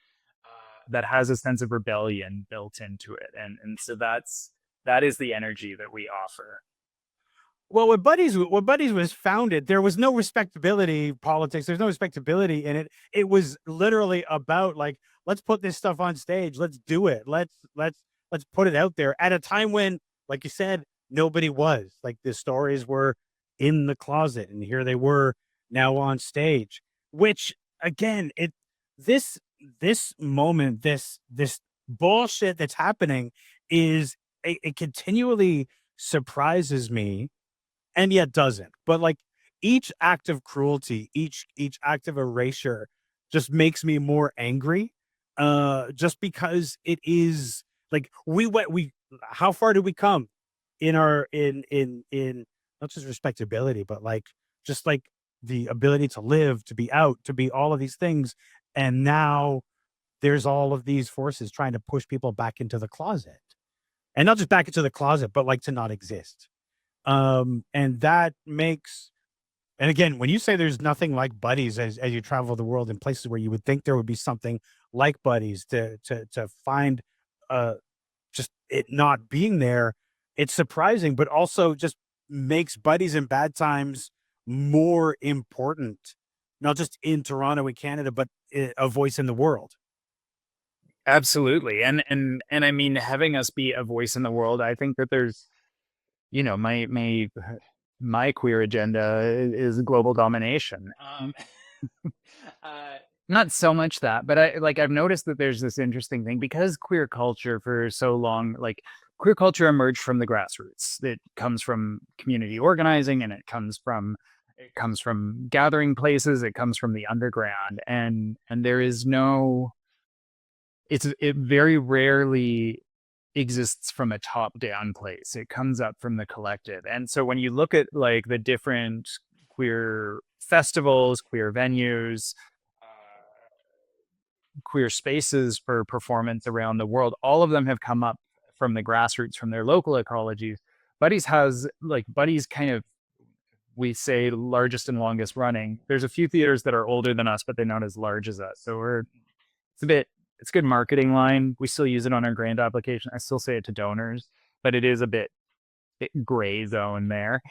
that has a sense of rebellion built into it, and so that is the energy that we offer. Well, when Buddies was founded, there was no respectability politics. There's no respectability in it. It was literally about like, let's put this stuff on stage. Let's do it. Let's put it out there at a time when, like you said, nobody was. Like the stories were in the closet, and here they were now on stage. Which again, this moment, this bullshit that's happening is it continually surprises me and yet doesn't. But like each act of cruelty, each act of erasure just makes me more angry. Just because it is like we how far did we come in our in not just respectability, but like just like the ability to live, to be out, to be all of these things. And now there's all of these forces trying to push people back into the closet. And not just back into the closet, but like to not exist. And that makes and again, when you say there's nothing like buddies as you travel the world in places where you would think there would be something like buddies to find just it not being there, it's surprising, but also just makes buddies in bad times more important, not just in Toronto and Canada, but a voice in the world. Absolutely. And I mean, having us be a voice in the world, I think that there's, my queer agenda is global domination. Uh, Not so much that, but I've noticed that there's this interesting thing because queer culture for so long, like queer culture emerged from the grassroots. It comes from community organizing, and it comes from gathering places. It comes from the underground, and there is no. It very rarely exists from a top down place. It comes up from the collective. And so when you look at like the different queer festivals, queer venues, queer spaces for performance around the world, all of them have come up from the grassroots, from their local ecologies. Buddies kind of, we say, largest and longest running. There's a few theaters that are older than us, but they're not as large as us. So it's a bit, it's a good marketing line. We still use it on our grant application. I still say it to donors, but it is a bit gray zone there.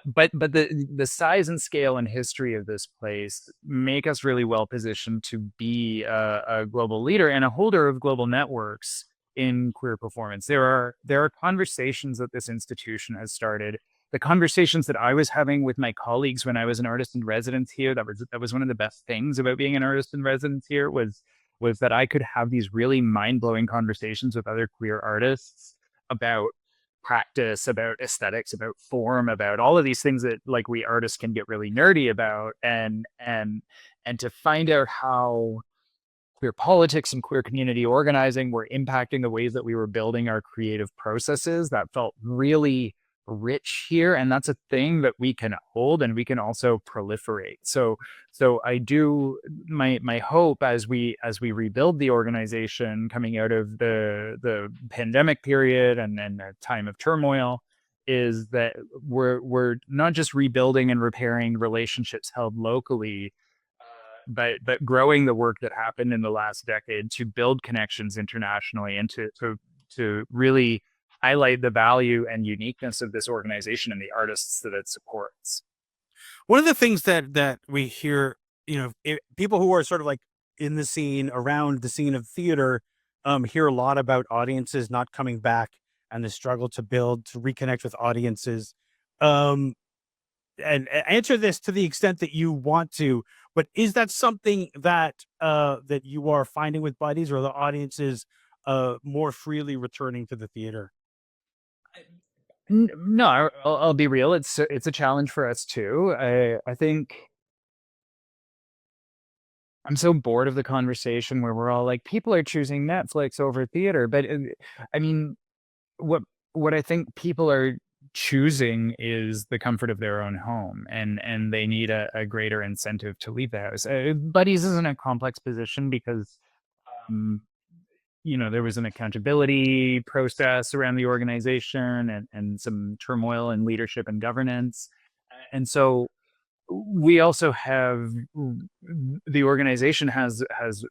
But the size and scale and history of this place make us really well positioned to be a global leader and a holder of global networks in queer performance. There are conversations that this institution has started. The conversations that I was having with my colleagues when I was an artist in residence here, that was one of the best things about being an artist in residence here was that I could have these really mind-blowing conversations with other queer artists about practice, about aesthetics, about form, about all of these things that like we artists can get really nerdy about, and to find out how queer politics and queer community organizing were impacting the ways that we were building our creative processes. That felt really rich here, and that's a thing that we can hold and we can also proliferate. So I do, my hope as we rebuild the organization coming out of the pandemic period and a time of turmoil is that we're not just rebuilding and repairing relationships held locally, but growing the work that happened in the last decade to build connections internationally and to really highlight the value and uniqueness of this organization and the artists that it supports. One of the things that we hear, people who are sort of like in the scene, around the scene of theater, hear a lot about audiences not coming back and the struggle to build, to reconnect with audiences. Um, and answer this to the extent that you want to, but is that something that you are finding with buddies, or the audiences more freely returning to the theater? No, I'll be real. It's a challenge for us too. I think I'm so bored of the conversation where we're all like, people are choosing Netflix over theater. But I mean, what what I think people are choosing is the comfort of their own home, and they need a greater incentive to leave the house. Buddies isn't a complex position because um, there was an accountability process around the organization and some turmoil in leadership and governance. And so we also have the organization has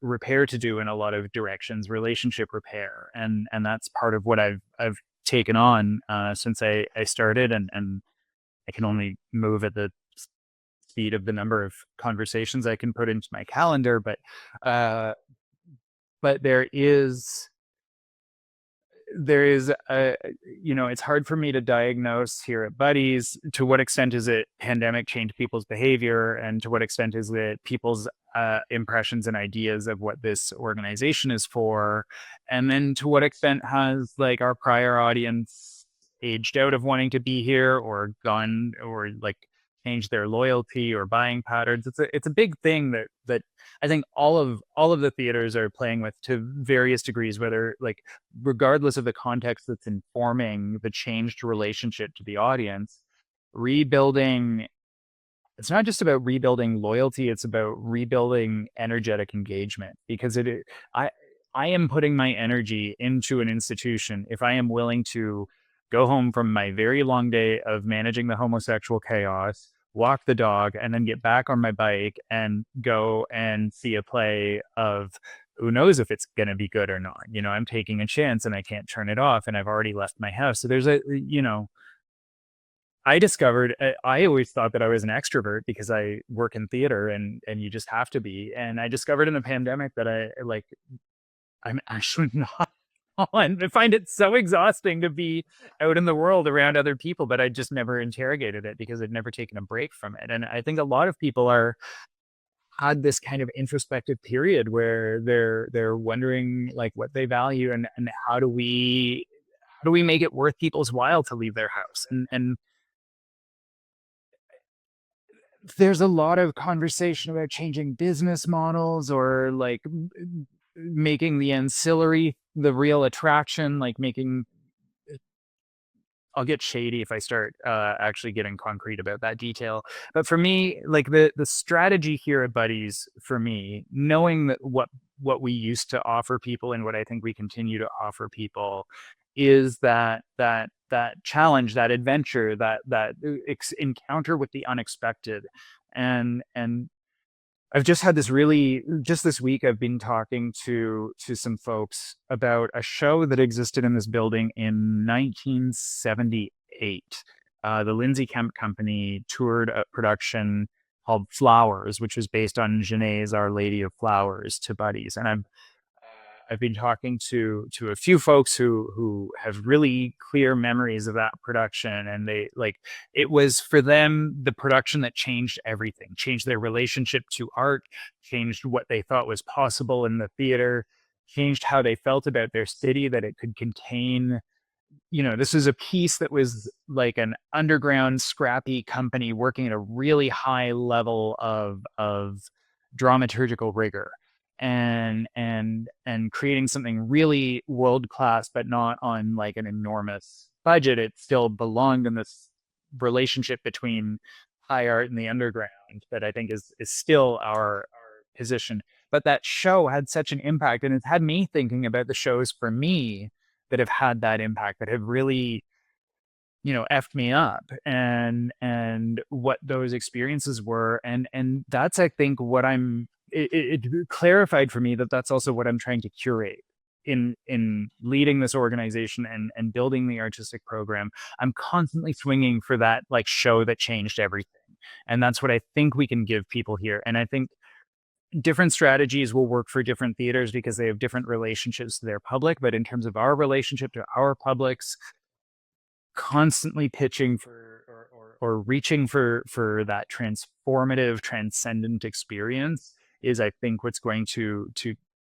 repair to do in a lot of directions, relationship repair, and that's part of what I've taken on since I started, and I can only move at the speed of the number of conversations I can put into my calendar, uh, but there is a, it's hard for me to diagnose here at Buddies to what extent is it pandemic changed people's behavior, and to what extent is it people's impressions and ideas of what this organization is for, and then to what extent has like our prior audience aged out of wanting to be here or gone or like changed their loyalty or buying patterns. It's a big thing that I think all of the theaters are playing with to various degrees, whether like regardless of the context that's informing the changed relationship to the audience, rebuilding. It's not just about rebuilding loyalty, it's about rebuilding energetic engagement because I I am putting my energy into an institution if I am willing to go home from my very long day of managing the homosexual chaos, walk the dog, and then get back on my bike and go and see a play of who knows if it's going to be good or not. You know, I'm taking a chance and I can't turn it off and I've already left my house. So there's I discovered I always thought that I was an extrovert because I work in theater and you just have to be. And I discovered in the pandemic that I'm actually not. And I find it so exhausting to be out in the world around other people, but I just never interrogated it because I'd never taken a break from it. And I think a lot of people are had this kind of introspective period where they're wondering like what they value and how do we make it worth people's while to leave their house and there's a lot of conversation about changing business models or like making the ancillary the real attraction, like making I'll get shady if I start actually getting concrete about that detail. But for me, like the strategy here at Buddies, for me, knowing that what we used to offer people and what I think we continue to offer people is that challenge, that adventure, that encounter with the unexpected, and I've just had this really just this week I've been talking to some folks about a show that existed in this building in 1978. The Lindsay Kemp Company toured a production called Flowers, which was based on Genet's Our Lady of Flowers to Buddies. And I've been talking to a few folks who have really clear memories of that production, and they like it was for them the production that changed everything, changed their relationship to art, changed what they thought was possible in the theater, changed how they felt about their city, that it could contain this is a piece that was like an underground scrappy company working at a really high level of dramaturgical rigor and creating something really world class, but not on like an enormous budget. It still belonged in this relationship between high art and the underground that I think is still our position. But that show had such an impact, and it had me thinking about the shows for me that have had that impact, that have really, effed me up and what those experiences were. And that's, I think, what it clarified for me that that's also what I'm trying to curate in leading this organization and building the artistic program. I'm constantly swinging for that like show that changed everything. And that's what I think we can give people here. And I think different strategies will work for different theaters because they have different relationships to their public. But in terms of our relationship to our publics, constantly pitching for or reaching for that transformative, transcendent experience is, I think, what's going to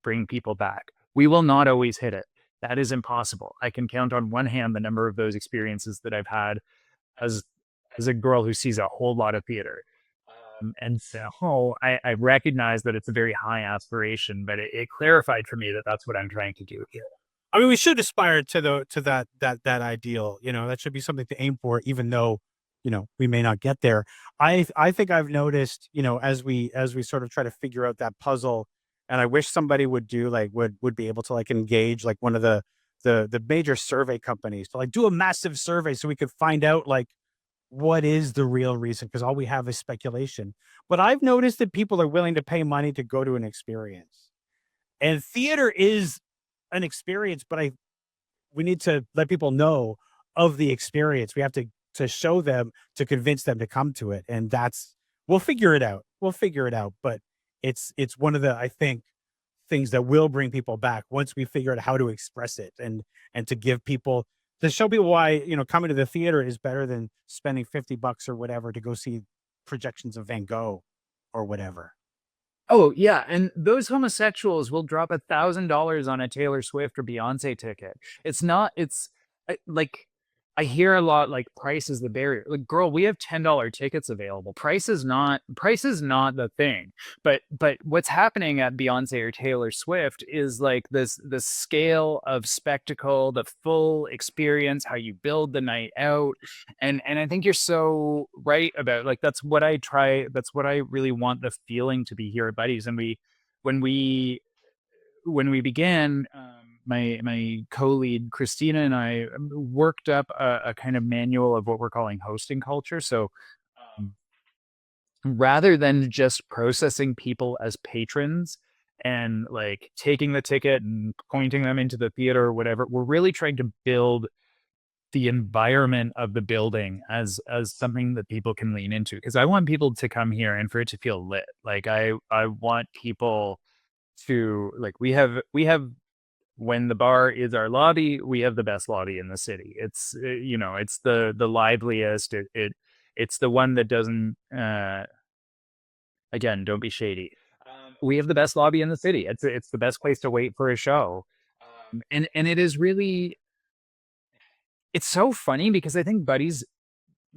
bring people back. We will not always hit it. That is impossible. I can count on one hand the number of those experiences that I've had as a girl who sees a whole lot of theater. And so I recognize that it's a very high aspiration, but it clarified for me that that's what I'm trying to do here. I mean, we should aspire to that ideal. That should be something to aim for, even though, we may not get there. I think I've noticed, as we sort of try to figure out that puzzle, and I wish somebody would do like would be able to like engage like one of the major survey companies to like do a massive survey so we could find out like what is the real reason, because all we have is speculation. But I've noticed that people are willing to pay money to go to an experience. And theater is an experience, but we need to let people know of the experience. We have to show them, to convince them to come to it. And we'll figure it out. We'll figure it out. But it's one of the, I think, things that will bring people back once we figure out how to express it and to give people to show people why, coming to the theater is better than spending $50 or whatever to go see projections of Van Gogh or whatever. Oh yeah, and those homosexuals will drop $1,000 on a Taylor Swift or Beyonce ticket. It's not. It's like I hear a lot like price is the barrier. Like, girl, we have $10 tickets available. Price is not the thing. But what's happening at Beyonce or Taylor Swift is like the scale of spectacle, the full experience, how you build the night out, and I think you're so right about like that's what I really want the feeling to be here at Buddies. And when we when we began, my co-lead Christina and I worked up a kind of manual of what we're calling hosting culture. So um, rather than just processing people as patrons and like taking the ticket and pointing them into the theater or whatever, we're really trying to build the environment of the building as something that people can lean into, because I want people to come here and for it to feel lit. Like I want people to like we have when the bar is our lobby, we have the best lobby in the city. It's it's the liveliest. It's the one that doesn't again, don't be shady. We have the best lobby in the city. It's the best place to wait for a show. And it is really, it's so funny because I think Buddies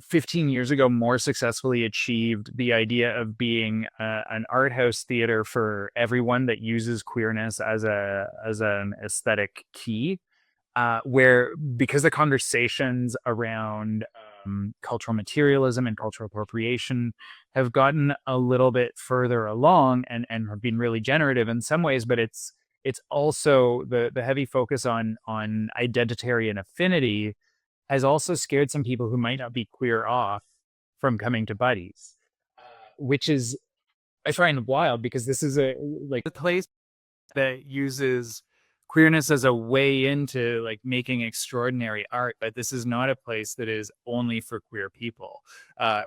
15 years ago more successfully achieved the idea of being an art house theater for everyone that uses queerness as an aesthetic key, where because the conversations around cultural materialism and cultural appropriation have gotten a little bit further along and have been really generative in some ways, but it's also the heavy focus on identitarian affinity has also scared some people who might not be queer off from coming to Buddies, which is I find wild because this is a like a place that uses queerness as a way into like making extraordinary art, but this is not a place that is only for queer people.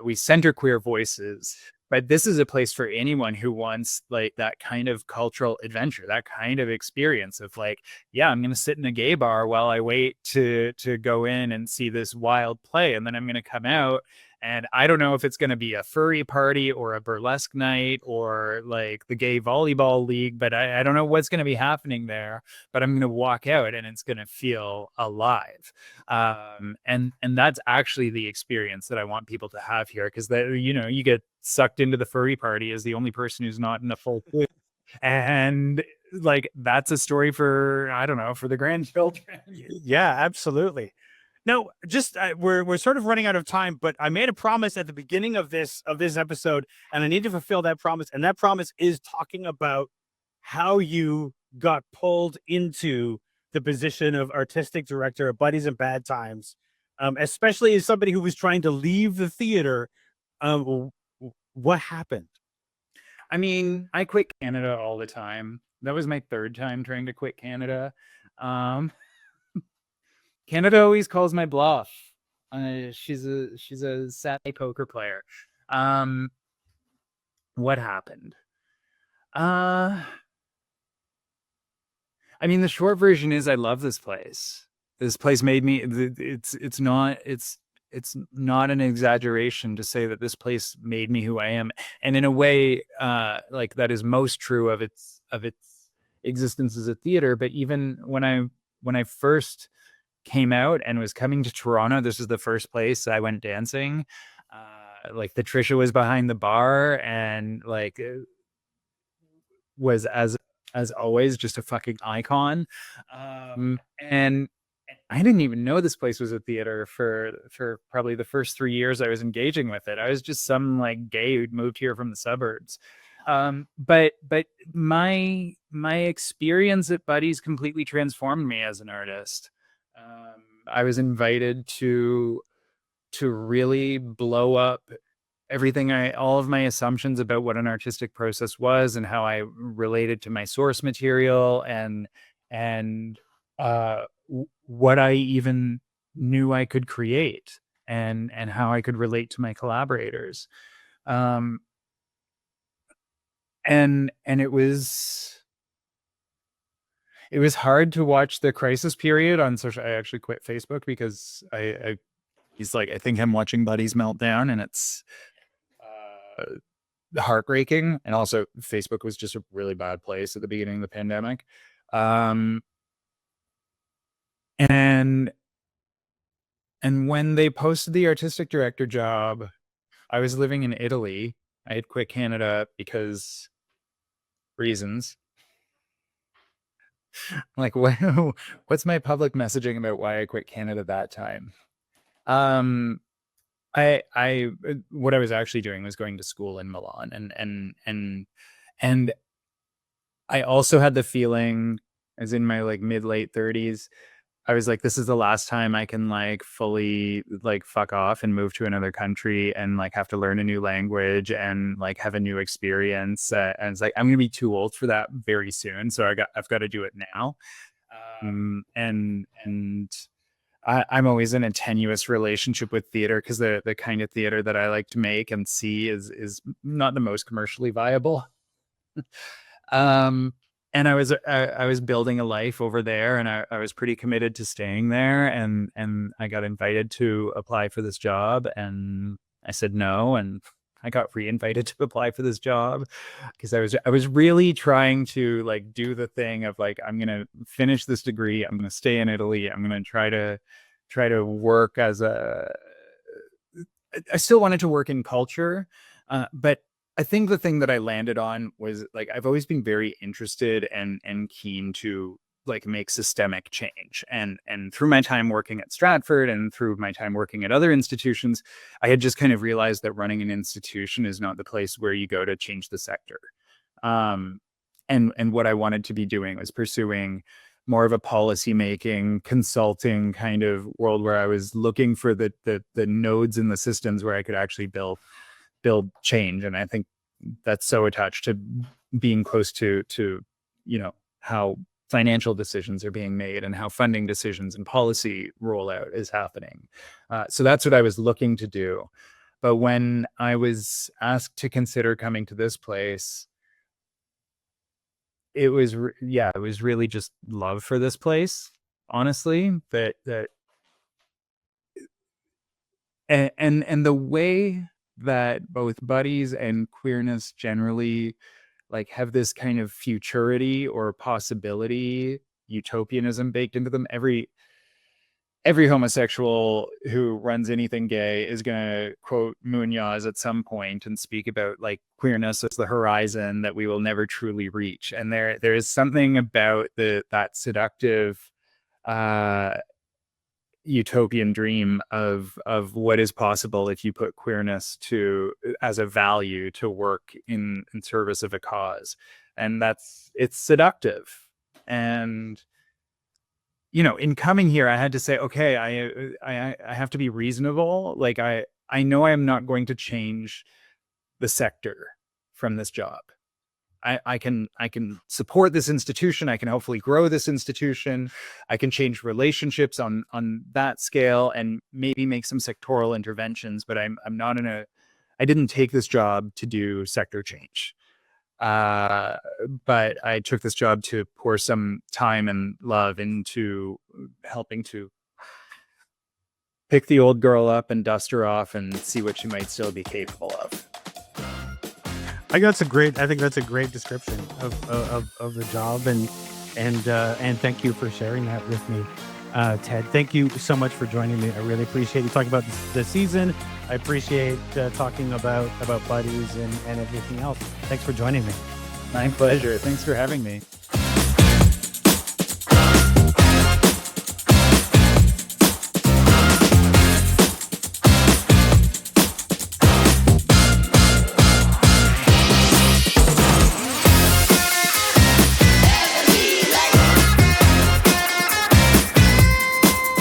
We center queer voices, but this is a place for anyone who wants like that kind of cultural adventure, that kind of experience of like, yeah, I'm going to sit in a gay bar while I wait to go in and see this wild play, and then I'm going to come out and I don't know if it's going to be a furry party or a burlesque night or like the gay volleyball league, but I don't know what's going to be happening there. But I'm going to walk out and it's going to feel alive. And that's actually the experience that I want people to have here, because that you get sucked into the furry party as the only person who's not in a full suit. And like that's a story for I don't know, for the grandchildren. Yeah, absolutely. No, just we're sort of running out of time, but I made a promise at the beginning of this episode, and I need to fulfill that promise. And that promise is talking about how you got pulled into the position of artistic director of Buddies and Bad Times, especially as somebody who was trying to leave the theater. What happened? I mean, I quit Canada all the time. That was my third time trying to quit Canada. Um, Canada always calls my bluff. She's a savvy poker player. Um, what happened? Uh, I mean, the short version is I love this place. This place made me. It's not an exaggeration to say that this place made me who I am, and in a way, like that is most true of its existence as a theater. But even when I first came out and was coming to Toronto, this is the first place I went dancing. Like Patricia was behind the bar and like was as always just a fucking icon. And I didn't even know this place was a theater for probably the first 3 years I was engaging with it. I was just some like gay who'd moved here from the suburbs. But my experience at Buddies completely transformed me as an artist. I was invited to really blow up everything all of my assumptions about what an artistic process was and how I related to my source material and what I even knew I could create and how I could relate to my collaborators. Um, and it was hard to watch the crisis period on social. I actually quit Facebook because he's like, I think I'm watching Buddies meltdown, and it's heartbreaking. And also Facebook was just a really bad place at the beginning of the pandemic. And when they posted the artistic director job, I was living in Italy. I had quit Canada because reasons. Like, what's my public messaging about why I quit Canada that time? What I was actually doing was going to school in Milan, and I also had the feeling, as in my like mid late 30s, I was like, this is the last time I can like fully like fuck off and move to another country and like have to learn a new language and like have a new experience. And it's like, I'm gonna be too old for that very soon. So I've got to do it now. And I'm always in a tenuous relationship with theater because the kind of theater that I like to make and see is not the most commercially viable. And I was building a life over there, and I was pretty committed to staying there. And I got invited to apply for this job, and I said no, and I got re-invited to apply for this job because I was really trying to like do the thing of like, I'm gonna finish this degree, I'm gonna stay in Italy, I'm gonna try to work as a. I still wanted to work in culture, but I think the thing that I landed on was like, I've always been very interested and keen to like make systemic change. And through my time working at Stratford and through my time working at other institutions, I had just kind of realized that running an institution is not the place where you go to change the sector. And what I wanted to be doing was pursuing more of a policy making, consulting kind of world where I was looking for the nodes in the systems where I could actually build change. And I think that's so attached to being close to how financial decisions are being made and how funding decisions and policy rollout is happening. So that's what I was looking to do. But when I was asked to consider coming to this place, it was really just love for this place, honestly, and the way that both buddies and queerness generally like have this kind of futurity or possibility, utopianism baked into them. Every homosexual who runs anything gay is going to quote Munoz at some point and speak about like queerness as the horizon that we will never truly reach. And there is something about that seductive utopian dream of what is possible if you put queerness as a value to work in service of a cause. And it's seductive. And in coming here, I had to say, okay, I have to be reasonable. Like I know I am not going to change the sector from this job. I can support this institution. I can hopefully grow this institution. I can change relationships on that scale and maybe make some sectoral interventions. But I'm not I didn't take this job to do sector change. But I took this job to pour some time and love into helping to pick the old girl up and dust her off and see what she might still be capable of. I think that's a great description of the job, and thank you for sharing that with me, Ted. Thank you so much for joining me. I really appreciate you talking about the season. I appreciate talking about buddies and everything else. Thanks for joining me. My pleasure. Thanks for having me.